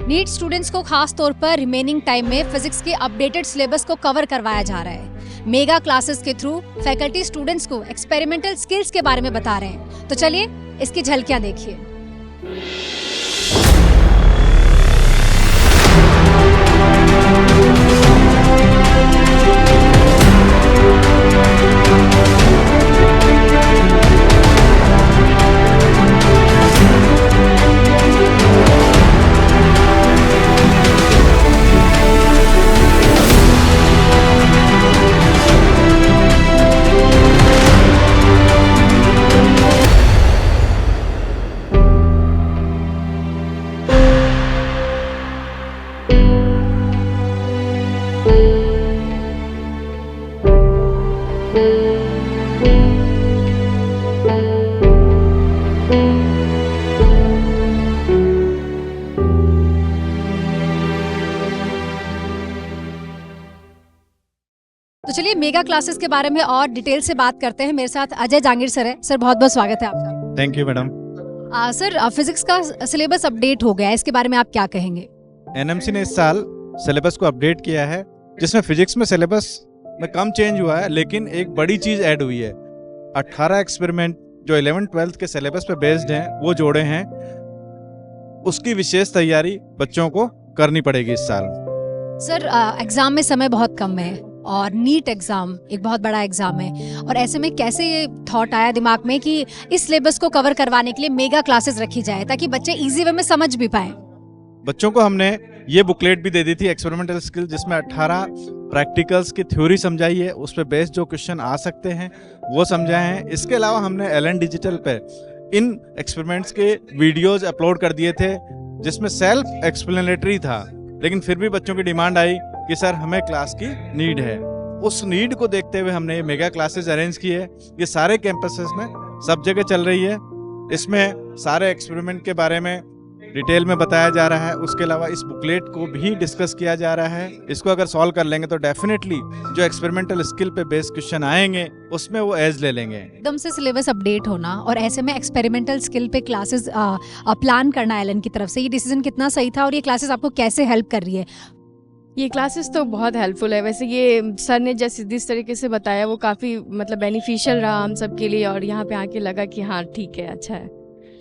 NEET students को खास तौर पर रिमेनिंग टाइम में फिजिक्स के अपडेटेड सिलेबस को कवर करवाया जा रहा है। मेगा क्लासेस के थ्रू फैकल्टी स्टूडेंट्स को एक्सपेरिमेंटल स्किल्स के बारे में बता रहे हैं। तो चलिए इसकी झलकियां देखिए। तो चलिए मेगा क्लासेस के बारे में और डिटेल से बात करते हैं। मेरे साथ अजय जांगीर सर है। सर बहुत बहुत स्वागत है आपका। Thank you madam. Sir physics का सिलेबस अपडेट हो गया है, इसके बारे में आप क्या कहेंगे? एनएमसी ने इस साल सिलेबस को अपडेट किया है, जिसमें फिजिक्स में सिलेबस में कम चेंज हुआ है, लेकिन एक बड़ी चीज ऐड हुई है। 18 एक्सपेरिमेंट जो 11th-12th के सिलेबस पे बेस्ड हैं वो जोड़े हैं। उसकी विशेष तैयारी बच्चों को करनी पड़ेगी इस साल। सर एग्जाम में समय बहुत कम है और नीट एग्जाम एक बहुत बड़ा एग्जाम है, और ऐसे में कैसे ये थॉट आया दिमाग में कि इस सिलेबस को कवर करवाने के लिए मेगा क्लासेस रखी जाए ताकि बच्चे इजी वे में समझ भी पाए? बच्चों को हमने ये बुकलेट भी दे दी थी एक्सपेरिमेंटल स्किल, जिसमें 18 प्रैक्टिकल्स की थ्योरी समझाई है। उस पर बेस्ड जो क्वेश्चन आ सकते हैं वो समझाए हैं। इसके अलावा हमने एलन डिजिटल पे इन एक्सपेरिमेंट्स के वीडियोज अपलोड कर दिए थे, जिसमें सेल्फ एक्सप्लेनेटरी था, लेकिन फिर भी बच्चों की डिमांड आई कि सर हमें क्लास की नीड है। उस नीड को देखते हुए हमने ये मेगा क्लासेस अरेंज की है। ये सारे कैंपसेस में सब जगह चल रही है। इसमें सारे एक्सपेरिमेंट के बारे में डिटेल में बताया जा रहा है। उसके अलावा इस बुकलेट को भी डिस्कस किया जा रहा है। इसको अगर सॉल्व कर लेंगे तो डेफिनेटली जो एक्सपेरिमेंटल स्किल पे बेस्ड क्वेश्चन आएंगे उसमें वो एज ले लेंगे। एकदम से सिलेबस अपडेट होना और ऐसे में एक्सपेरिमेंटल स्किल पे क्लासेस प्लान करना एलन की तरफ से, ये डिसीजन कितना सही था और ये क्लासेस आपको कैसे हेल्प कर रही है? ये क्लासेस तो बहुत हेल्पफुल है। वैसे ये सर ने जिस तरीके से बताया वो काफ़ी बेनिफिशियल रहा हम सब के लिए, और यहाँ पे आके लगा कि हाँ ठीक है, अच्छा है।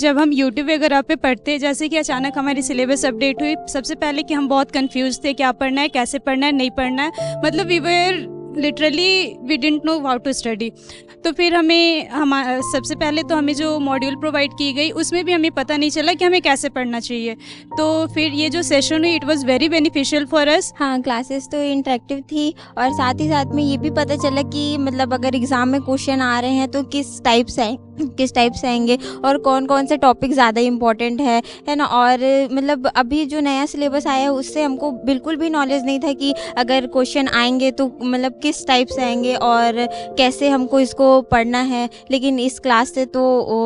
जब हम यूट्यूब वगैरह पे पढ़ते हैं, जैसे कि अचानक हमारी सिलेबस अपडेट हुई, सबसे पहले कि हम बहुत कंफ्यूज थे क्या पढ़ना है, कैसे पढ़ना है, नहीं पढ़ना है। मतलब we were literally we didn't know how to study. तो फिर सबसे पहले तो हमें जो मॉड्यूल प्रोवाइड की गई उसमें भी हमें पता नहीं चला कि हमें कैसे पढ़ना चाहिए। तो फिर ये जो सेशन हुई it was very beneficial for us. हाँ, क्लासेस तो इंटरेक्टिव थी, और साथ ही साथ में ये भी पता चला कि मतलब अगर एग्ज़ाम में क्वेश्चन आ रहे हैं तो किस टाइप से आएंगे और कौन कौन से टॉपिक ज़्यादा इम्पोर्टेंट है ना। और मतलब अभी जो नया सिलेबस आया है उससे हमको बिल्कुल भी नॉलेज नहीं था कि अगर क्वेश्चन आएंगे तो मतलब किस टाइप से आएंगे और कैसे हमको इसको पढ़ना है। लेकिन इस क्लास से तो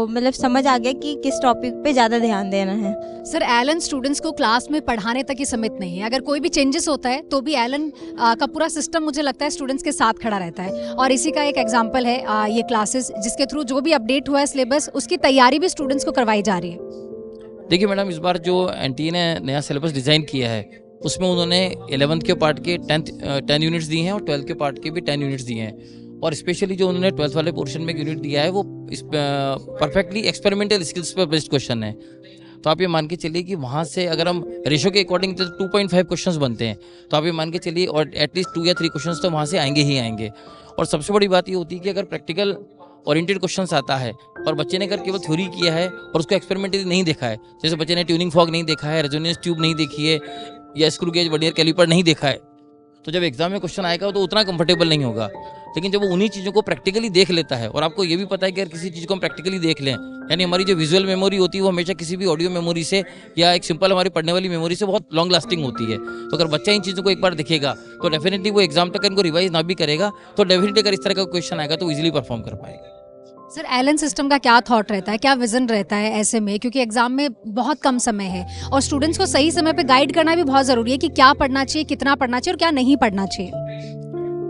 मतलब समझ आ गया कि किस टॉपिक पे ज़्यादा ध्यान देना है। सर एलन स्टूडेंट्स को क्लास में पढ़ाने तक ही सीमित नहीं है, अगर कोई भी चेंजेस होता है तो भी एलन का पूरा सिस्टम मुझे लगता है स्टूडेंट्स के साथ खड़ा रहता है, और इसी का एक एग्जांपल है ये क्लासेस, जिसके थ्रू जो भी अपडेट हुआ है सिलेबस उसकी तैयारी भी स्टूडेंट्स को करवाई जा रही है। देखिए मैडम, इस बार जो एनटीए ने नया सिलेबस डिज़ाइन किया है उसमें उन्होंने 11th के पार्ट के 10 यूनिट्स दिए हैं और 12th के पार्ट के भी 10 यूनिट्स दिए हैं। और स्पेशली जो उन्होंने 12th वाले पोर्शन में यूनिट दिया है वो परफेक्टली एक्सपेरिमेंटल स्किल्स पर बेस्ड क्वेश्चन है। तो आप ये मान के चलिए कि वहाँ से अगर हम रेशो के अकॉर्डिंग तो 2.5 क्वेश्चंस बनते हैं, तो आप ये मान के चलिए और एटलीस्ट 2 या 3 क्वेश्चंस तो वहाँ से आएंगे ही आएंगे। और सबसे बड़ी बात ये होती है कि अगर प्रैक्टिकल ओरिएंटेड क्वेश्चंस आता है और बच्चे ने अगर केवल थ्योरी किया है और उसको एक्सपेरिमेंटली नहीं देखा है, जैसे बच्चे ने ट्यूनिंग फॉग नहीं देखा है, रेजोनेंस ट्यूब नहीं देखी है, या स्क्रू गेज वर्नियर कैलिपर नहीं देखा है, तो जब एग्जाम में क्वेश्चन आएगा तो उतना कंफर्टेबल नहीं होगा। लेकिन जब वो उन्हीं चीज़ों को प्रैक्टिकली देख लेता है, और आपको ये भी पता है कि अगर किसी चीज़ को हम प्रैक्टिकली देख लें, यानी हमारी जो विजुअल मेमोरी होती है वो हमेशा किसी भी ऑडियो मेमोरी से या एक सिंपल हमारी पढ़ने वाली मेमोरी से बहुत लॉन्ग लास्टिंग होती है। तो अगर बच्चा इन चीज़ों को एक बार देखेगा तो डेफिनेटली वो एग्जाम तक इनको रिवाइज ना भी करेगा तो डेफिनेटली अगर इस तरह का क्वेश्चन आएगा तो ईजिली परफॉर्म कर पाएगा। सर एलन सिस्टम का क्या थॉट रहता है, क्या विजन रहता है ऐसे में, क्योंकि एग्जाम में बहुत कम समय है और स्टूडेंट्स को सही समय पे गाइड करना भी बहुत ज़रूरी है कि क्या पढ़ना चाहिए, कितना पढ़ना चाहिए और क्या नहीं पढ़ना चाहिए?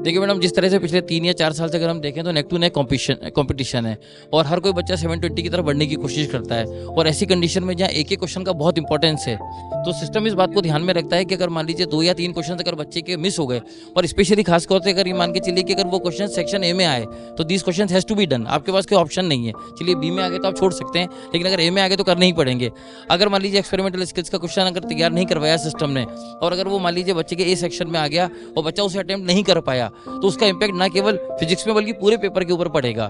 देखिए मैडम, जिस तरह से पिछले 3 या 4 साल से अगर हम देखें तो नेक टू नेक कॉम्पिटिशन है और हर कोई बच्चा 720 की तरफ बढ़ने की कोशिश करता है, और ऐसी कंडीशन में जहाँ एक क्वेश्चन का बहुत इंपॉर्टेंस है, तो सिस्टम इस बात को ध्यान में रखता है कि अगर मान लीजिए 2 या 3 क्वेश्चन अगर बच्चे के मिस हो गए, और स्पेशली खास तौर से अगर ये मान के चलिए कि अगर वो क्वेश्चन सेक्शन ए में आए तो this question has to be done, आपके पास कोई ऑप्शन नहीं है। चलिए बी में आ गए तो आप छोड़ सकते हैं, लेकिन अगर ए में आ गए तो करने ही पड़ेंगे। अगर मान लीजिए एक्सपेरिमेंटल स्किल्स का क्वेश्चन अगर तैयार नहीं करवाया सिस्टम ने, और अगर वो मान लीजिए बच्चे के ए सेक्शन में आ गया और बच्चा उसे अटेम्प्ट नहीं कर पाया, तो उसका इंपैक्ट ना केवल फिजिक्स में बल्कि पूरे पेपर के ऊपर पड़ेगा।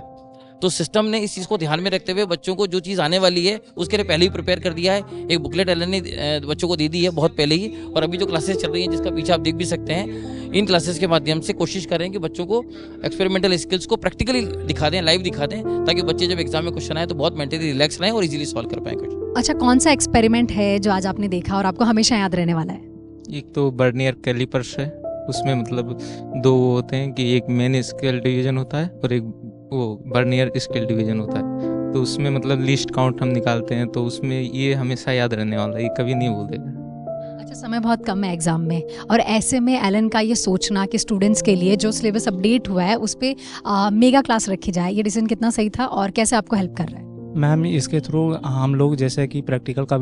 तो सिस्टम ने इस चीज़ को ध्यान में रखते हुए बच्चों को जो चीज़ आने वाली है उसके लिए पहले ही प्रिपेयर कर दिया है। एक बुकलेट एलन ने बच्चों को दे दी है बहुत पहले ही, और अभी जो क्लासेस चल रही हैं जिसका पीछे आप देख भी सकते हैं, इन क्लासेस के माध्यम से कोशिश करें कि बच्चों को एक्सपेरिमेंटल स्किल्स को प्रैक्टिकली दिखा दें, लाइव दिखा दें, ताकि बच्चे जब एग्जाम में क्वेश्चन आए तो बहुत मेंटली रिलैक्स रहें और इजीली सॉल्व कर पाएं क्वेश्चन। अच्छा, कौन सा एक्सपेरिमेंट है जो आज आपने देखा और आपको हमेशा याद रहने वाला है? एक तो बर्नियर कैलिपर्स है, उसमें मतलब 2 होते हैं कि एक मेन स्केल डिवीजन होता है और एक वो बर्नियर स्केल डिवीजन होता है। तो उसमें मतलब लीस्ट काउंट हम निकालते हैं, तो उसमें ये हमेशा याद रहने वाला है, ये कभी नहीं भूलेगा। अच्छा, समय बहुत कम है एग्जाम में, और ऐसे में एलन का ये सोचना कि स्टूडेंट्स के लिए जो सिलेबस अपडेट हुआ है उस पर मेगा क्लास रखी जाए, ये डिसीजन कितना सही था और कैसे आपको हेल्प कर रहा है? मैम, इसके थ्रू हम लोग जैसे कि प्रैक्टिकल का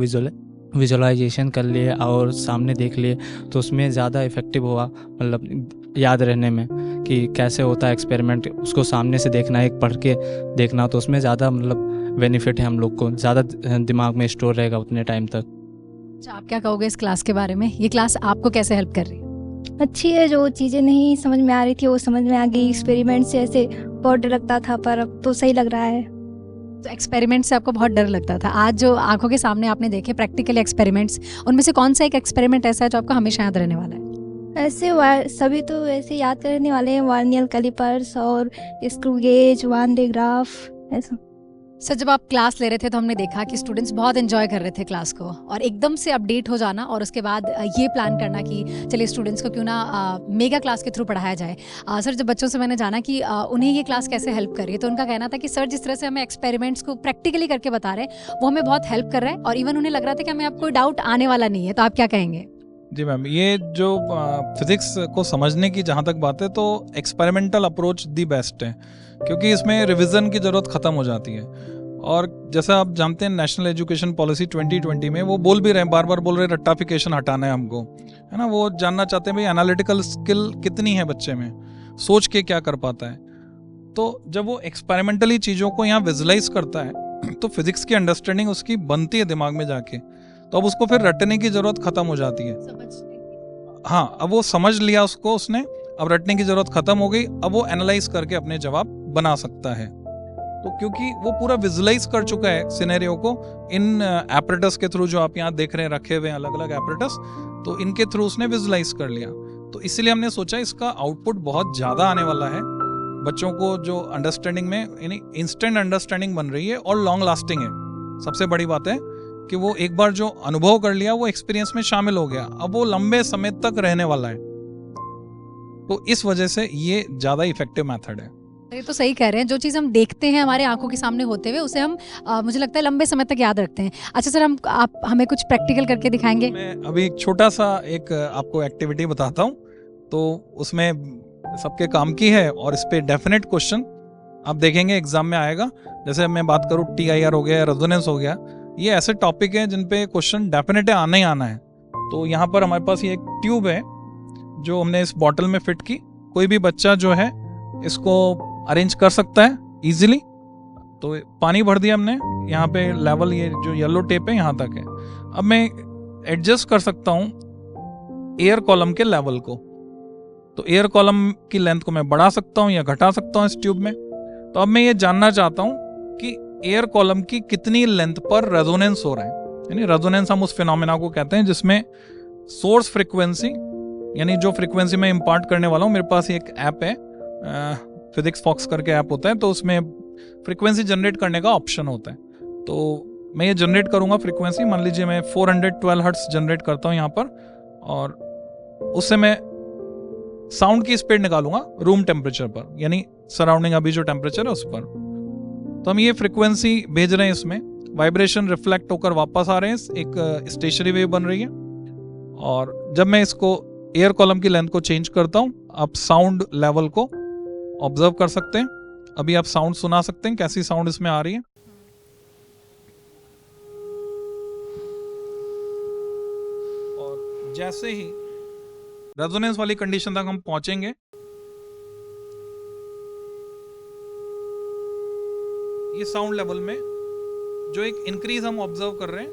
विजुअलाइजेशन कर लिए और सामने देख लिए, तो उसमें ज़्यादा इफ़ेक्टिव हुआ, मतलब याद रहने में कि कैसे होता है एक्सपेरिमेंट, उसको सामने से देखना, एक पढ़ के देखना, तो उसमें ज़्यादा मतलब बेनिफिट है, हम लोग को ज़्यादा दिमाग में स्टोर रहेगा उतने टाइम तक। अच्छा, आप क्या कहोगे इस क्लास के बारे में? ये क्लास आपको कैसे हेल्प कर रही है? अच्छी है, जो चीज़ें नहीं समझ में आ रही थी वो समझ में आ गई। एक्सपेरिमेंट से ऐसे बहुत डर लगता था, पर अब तो सही लग रहा है। तो एक्सपेरिमेंट से आपको बहुत डर लगता था, आज जो आंखों के सामने आपने देखे प्रैक्टिकल एक्सपेरिमेंट्स, उनमें से कौन सा एक एक्सपेरिमेंट ऐसा है जो आपको हमेशा याद रहने वाला है? ऐसे सभी तो ऐसे याद करने वाले हैं, वर्नियर कैलिपर्स और screw gauge, one day graph, ऐसा। सर, जब आप क्लास ले रहे थे तो हमने देखा कि स्टूडेंट्स बहुत एंजॉय कर रहे थे क्लास को, और एकदम से अपडेट हो जाना और उसके बाद ये प्लान करना कि चलिए स्टूडेंट्स को क्यों ना मेगा क्लास के थ्रू पढ़ाया जाए। सर, जब बच्चों से मैंने जाना कि उन्हें ये क्लास कैसे हेल्प कर रही है, तो उनका कहना था कि सर, जिस तरह से हमें एक्सपेरिमेंट्स को प्रैक्टिकली करके बता रहे हैं वो हमें बहुत हेल्प कर रहा है, और इवन उन्हें लग रहा था कि हमें अब कोई डाउट आने वाला नहीं है। तो आप क्या कहेंगे? जी मैम, ये जो फिजिक्स को समझने की जहाँ तक बात है, तो एक्सपेरिमेंटल अप्रोच दी बेस्ट है, क्योंकि इसमें रिवीजन की ज़रूरत ख़त्म हो जाती है। और जैसा आप जानते हैं, नेशनल एजुकेशन पॉलिसी 2020 में वो बोल भी रहे हैं, बार बार बोल रहे हैं रट्टाफिकेशन हटाना है हमको, है ना। वो जानना चाहते हैं भाई एनालिटिकल स्किल कितनी है बच्चे में, सोच के क्या कर पाता है। तो जब वो एक्सपेरिमेंटली चीज़ों को यहाँ विजुलाइज करता है तो फिजिक्स की अंडरस्टैंडिंग उसकी बनती है दिमाग में जाके, तो अब उसको फिर रटने की ज़रूरत ख़त्म हो जाती है। हाँ, अब वो समझ लिया उसको उसने, अब रटने की ज़रूरत ख़त्म हो गई, अब वो एनालाइज करके अपने जवाब बना सकता है। तो क्योंकि वो पूरा विजुलाइज कर चुका है सिनेरियो को इन एपरेटस के थ्रू, जो आप यहाँ देख रहे हैं रखे हुए हैं अलग अलग एपरेटस, तो इनके थ्रू उसने विजुलाइज कर लिया। तो इसलिए हमने सोचा इसका आउटपुट बहुत ज़्यादा आने वाला है बच्चों को, जो अंडरस्टैंडिंग में यानी इंस्टेंट अंडरस्टैंडिंग बन रही है और लॉन्ग लास्टिंग है। सबसे बड़ी बात है कि वो एक बार जो अनुभव कर लिया वो एक्सपीरियंस में शामिल हो गया, अब वो लंबे समय तक रहने वाला है। तो इस वजह से ये ज़्यादा इफेक्टिव मेथड है। ये तो सही कह रहे हैं, जो चीज़ हम देखते हैं हमारे आंखों के सामने होते हुए उसे हम मुझे लगता है लंबे समय तक याद रखते हैं। अच्छा सर, आप हमें कुछ प्रैक्टिकल करके दिखाएंगे? मैं अभी एक छोटा सा एक आपको एक्टिविटी बताता हूँ, तो उसमें सबके काम की है और इस पर डेफिनेट क्वेश्चन आप देखेंगे एग्जाम में आएगा। जैसे मैं बात करूँ TIR हो गया, रेजोनेंस हो गया, ये ऐसे टॉपिक हैं जिन पे क्वेश्चन डेफिनेट आना ही आना है। तो यहाँ पर हमारे पास ये एक ट्यूब है जो हमने इस बॉटल में फिट की, कोई भी बच्चा जो है इसको अरेंज कर सकता है इजीली। तो पानी भर दिया हमने, यहाँ पे लेवल ये जो येलो टेप है यहाँ तक है। अब मैं एडजस्ट कर सकता हूँ एयर कॉलम के लेवल को, तो एयर कॉलम की लेंथ को मैं बढ़ा सकता हूँ या घटा सकता हूँ इस ट्यूब में। तो अब मैं ये जानना चाहता हूँ कि एयर कॉलम की कितनी लेंथ पर रेजोनेंस हो रहा है। यानी रेजोनेंस हम उस फिनोमेना को कहते हैं जिसमें सोर्स फ्रीक्वेंसी, यानी जो फ्रीक्वेंसी मैं इम्पार्ट करने वाला हूँ, मेरे पास एक ऐप है फिजिक्स फॉक्स करके ऐप होता है, तो उसमें फ्रीक्वेंसी जनरेट करने का ऑप्शन होता है। तो मैं ये जनरेट करूँगा फ्रीक्वेंसी, मान लीजिए मैं 412 हर्ट्ज जनरेट करता हूँ यहाँ पर, और उससे मैं साउंड की स्पीड निकालूंगा रूम टेम्परेचर पर, यानी सराउंडिंग अभी जो टेम्परेचर है उस पर। तो हम ये फ्रीक्वेंसी भेज रहे हैं, इसमें वाइब्रेशन रिफ्लेक्ट होकर वापस आ रहे हैं, एक स्टेशनरी वेव बन रही है। और जब मैं इसको एयर कॉलम की लेंथ को चेंज करता हूँ, आप साउंड लेवल को ऑब्जर्व कर सकते हैं। अभी आप साउंड सुना सकते हैं, कैसी साउंड इसमें आ रही है। और जैसे ही रेजोनेंस वाली कंडीशन तक हम पहुंचेंगे, ये साउंड लेवल में जो एक इंक्रीज हम ऑब्जर्व कर रहे हैं,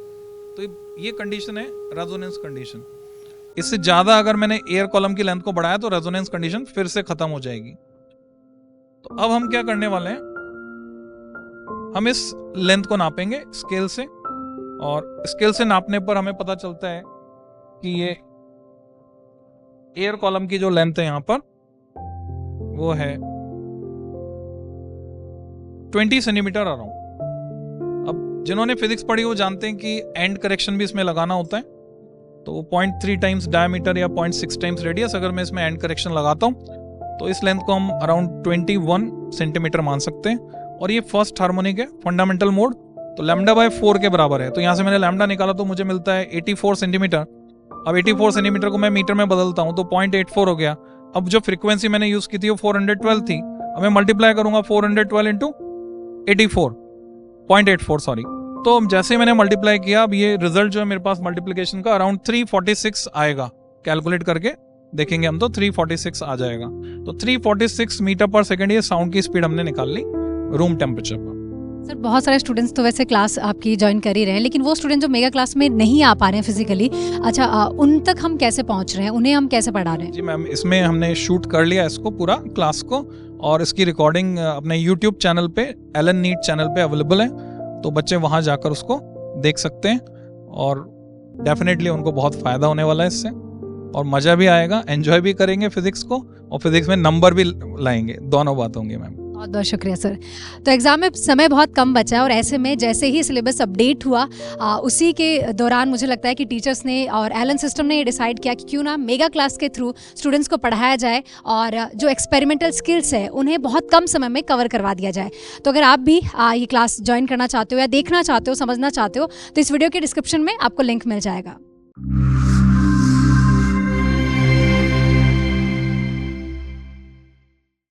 तो ये कंडीशन है रेजोनेंस कंडीशन। इससे ज्यादा अगर मैंने एयर कॉलम की लेंथ को बढ़ाया तो रेजोनेंस कंडीशन फिर से खत्म हो जाएगी। तो अब हम क्या करने वाले हैं, हम इस लेंथ को नापेंगे स्केल से, और स्केल से नापने पर हमें पता चलता है कि ये एयर कॉलम की जो लेंथ है यहां पर वो है 20 सेंटीमीटर अराउंड। अब जिन्होंने फिजिक्स पढ़ी वो जानते हैं कि एंड करेक्शन भी इसमें लगाना होता है, तो 0.3 टाइम्स डायमीटर या 0.6 टाइम्स रेडियस अगर मैं इसमें एंड करेक्शन लगाता हूं तो इस लेंथ को हम अराउंड 21 सेंटीमीटर मान सकते हैं। और ये फर्स्ट हार्मोनिक है, फंडामेंटल मोड, तो लैम्डा बाय 4 के बराबर है। तो यहाँ से मैंने लैम्डा निकाला तो मुझे मिलता है 84 सेंटीमीटर। अब 84 सेंटीमीटर को मैं मीटर में बदलता हूँ तो 0.84 हो गया। अब जो फ्रीक्वेंसी मैंने यूज की थी वो 412 थी, अब मैं मल्टीप्लाई करूंगा 412 इंटू 0.84 सॉरी। तो जैसे मैंने मल्टीप्लाई किया, अब ये रिजल्ट जो है मेरे पास मल्टीप्लिकेशन का अराउंड 346 आएगा। कैलकुलेट करके देखेंगे हम तो 346 आ जाएगा। तो 346 मीटर पर सेकेंड ये साउंड की स्पीड हमने निकाल ली रूम टेम्परेचर पर। सर बहुत सारे स्टूडेंट्स तो वैसे क्लास आपकी ज्वाइन कर ही रहे हैं, लेकिन वो स्टूडेंट जो मेगा क्लास में नहीं आ पा रहे हैं फिजिकली, अच्छा उन तक हम कैसे पहुंच रहे हैं, उन्हें हम कैसे पढ़ा रहे हैं? जी मैम, इसमें हमने शूट कर लिया इसको पूरा क्लास को, और इसकी रिकॉर्डिंग अपने यूट्यूब चैनल पे, एलन नीट चैनल पे अवेलेबल है, तो बच्चे वहाँ जाकर उसको देख सकते हैं और डेफिनेटली उनको बहुत फ़ायदा होने वाला है इससे, और मज़ा भी आएगा, एंजॉय भी करेंगे फिजिक्स को, और फिजिक्स में नंबर भी लाएंगे। दोनों बात होंगी मैम। बहुत बहुत शुक्रिया सर। तो एग्ज़ाम में समय बहुत कम बचा है और ऐसे में जैसे ही सिलेबस अपडेट हुआ उसी के दौरान मुझे लगता है कि टीचर्स ने और एलन सिस्टम ने ये डिसाइड किया कि क्यों ना मेगा क्लास के थ्रू स्टूडेंट्स को पढ़ाया जाए और जो एक्सपेरिमेंटल स्किल्स है उन्हें बहुत कम समय में कवर करवा दिया जाए। तो अगर आप भी ये क्लास ज्वाइन करना चाहते हो या देखना चाहते हो, समझना चाहते हो, तो इस वीडियो के डिस्क्रिप्शन में आपको लिंक मिल जाएगा।